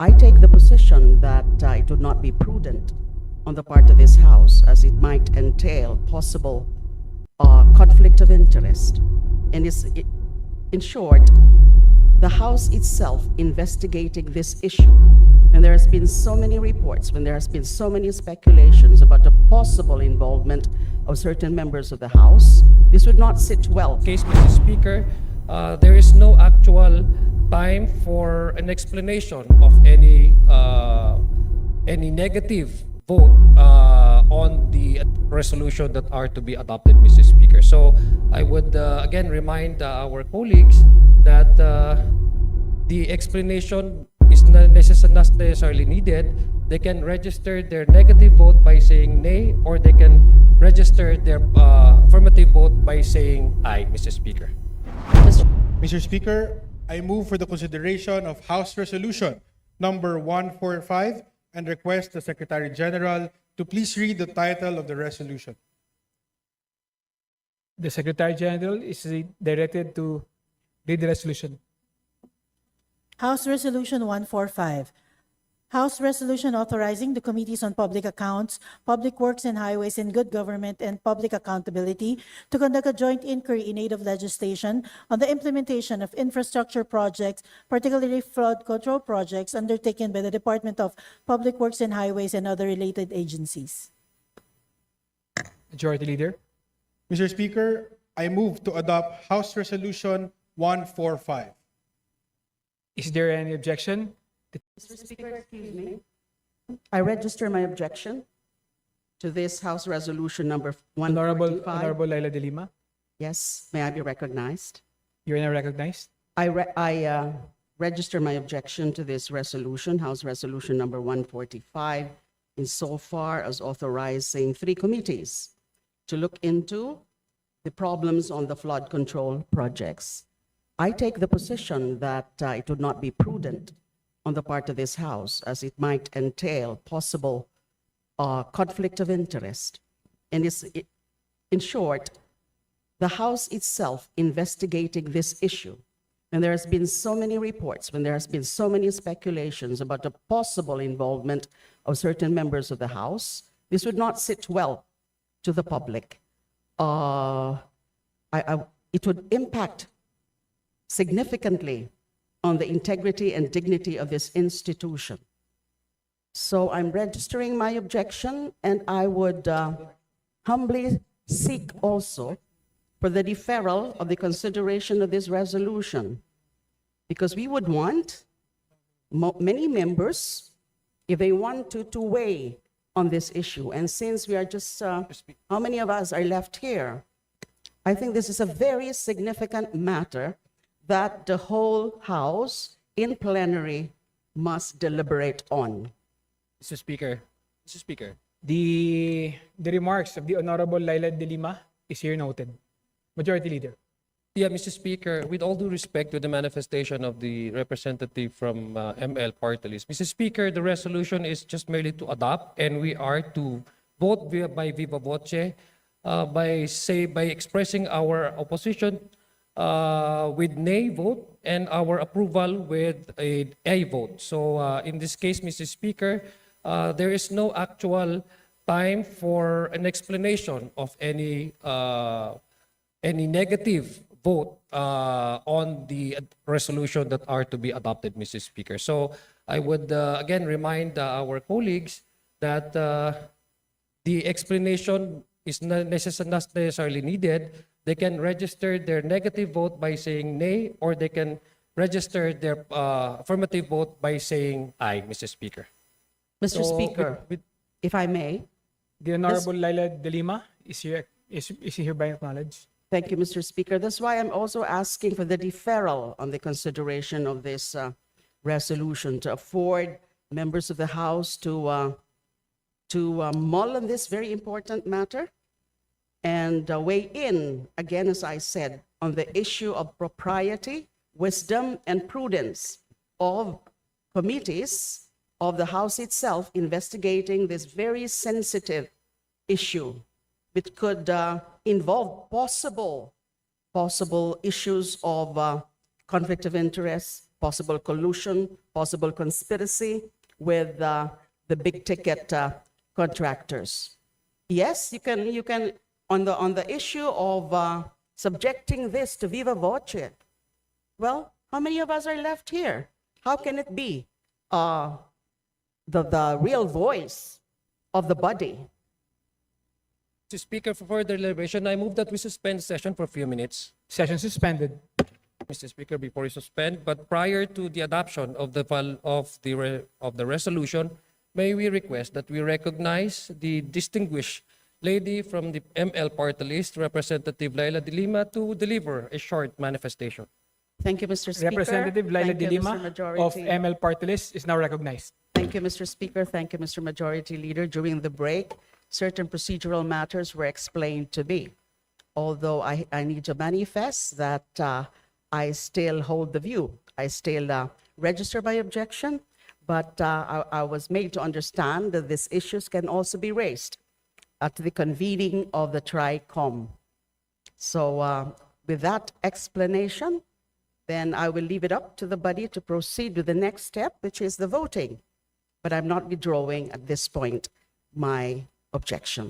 I take the position that it would not be prudent on the part of this House, as it might entail possible conflict of interest. And in short, the House itself investigating this issue, and there has been so many reports, when there has been so many speculations about the possible involvement of certain members of the House, this would not sit well. Case, Mr. Speaker, there is no actual time for an explanation of any negative vote on the resolution that are to be adopted, Mr. Speaker. So I would again remind our colleagues that the explanation is not necessarily needed. They can register their negative vote by saying nay, or they can register their affirmative vote by saying aye, Mr. Speaker. Mr. Speaker, I move for the consideration of House Resolution number 145 and request the Secretary General to please read the title of the resolution. The Secretary General is directed to read the resolution. House Resolution 145. House Resolution authorizing the Committees on Public Accounts, Public Works and Highways and Good Government and Public Accountability to conduct a joint inquiry in aid of legislation on the implementation of infrastructure projects, particularly flood control projects undertaken by the Department of Public Works and Highways and other related agencies. Majority Leader. Mr. Speaker, I move to adopt House Resolution 145. Is there any objection? Mr. Speaker, excuse me. I register my objection to this House Resolution number 145. Honorable Laila De Lima, Yes, may I be recognized? you're now recognized. I register my objection to this resolution, House Resolution number 145, insofar as authorizing 3 committees to look into the problems on the flood control projects. I take the position that it would not be prudent on the part of this House, as it might entail possible conflict of interest. And in short, the House itself investigating this issue, and there has been so many reports, when there has been so many speculations about the possible involvement of certain members of the House, this would not sit well to the public. It would impact significantly on the integrity and dignity of this institution. So I'm registering my objection, and I would humbly seek also for the deferral of the consideration of this resolution, because we would want many members, if they want to weigh on this issue. And since we are just, how many of us are left here? I think this is a very significant matter that the whole House in plenary must deliberate on. Mr. Speaker, The remarks of the Honorable Laila De Lima is here noted. Majority Leader. yeah, Mr. Speaker, with all due respect to the manifestation of the representative from ML Party List, Mr. Speaker, the resolution is just merely to adopt, and we are to vote by viva voce, by expressing our opposition with nay vote and our approval with a aye vote. So in this case, Mr. Speaker, there is no actual time for an explanation of any negative vote on the resolution that are to be adopted, Mr. Speaker. So I would again remind our colleagues that the explanation is not necessarily needed. They can register their negative vote by saying nay, or they can register their affirmative vote by saying aye, Mr. Speaker. Mr. Speaker, if I may. The Honorable Laila De Lima is hereby acknowledged. Thank you, Mr. Speaker. That's why I'm also asking for the deferral on the consideration of this resolution to afford members of the House to mull on this very important matter and weigh in, again, as I said, on the issue of propriety, wisdom, and prudence of committees of the House itself investigating this very sensitive issue, which could involve possible issues of conflict of interest, possible collusion, possible conspiracy with the big ticket contractors. Yes, you can on the issue of subjecting this to viva voce. Well, how many of us are left here? How can it be the real voice of the body? Mr. Speaker, for further deliberation, I move that we suspend session for a few minutes. Session suspended. Mr. Speaker, before we suspend, but prior to the adoption of the resolution, may we request that we recognize the distinguished lady from the ML party list, Representative Laila DELIMA, to deliver a short manifestation. Thank you, Mr. Speaker. Representative Laila Thank you, Mr. DELIMA Majority. of ML Party List is now recognized. Thank you, Mr. Speaker. Thank you, Mr. Majority Leader. During the break, certain procedural matters were explained to me. Although I need to manifest that I still hold the view. I still register my objection, but I was made to understand that these issues can also be raised at the convening of the TRICOM. So with that explanation, then I will leave it up to the body to proceed with the next step, which is the voting. But I'm not withdrawing at this point my objection.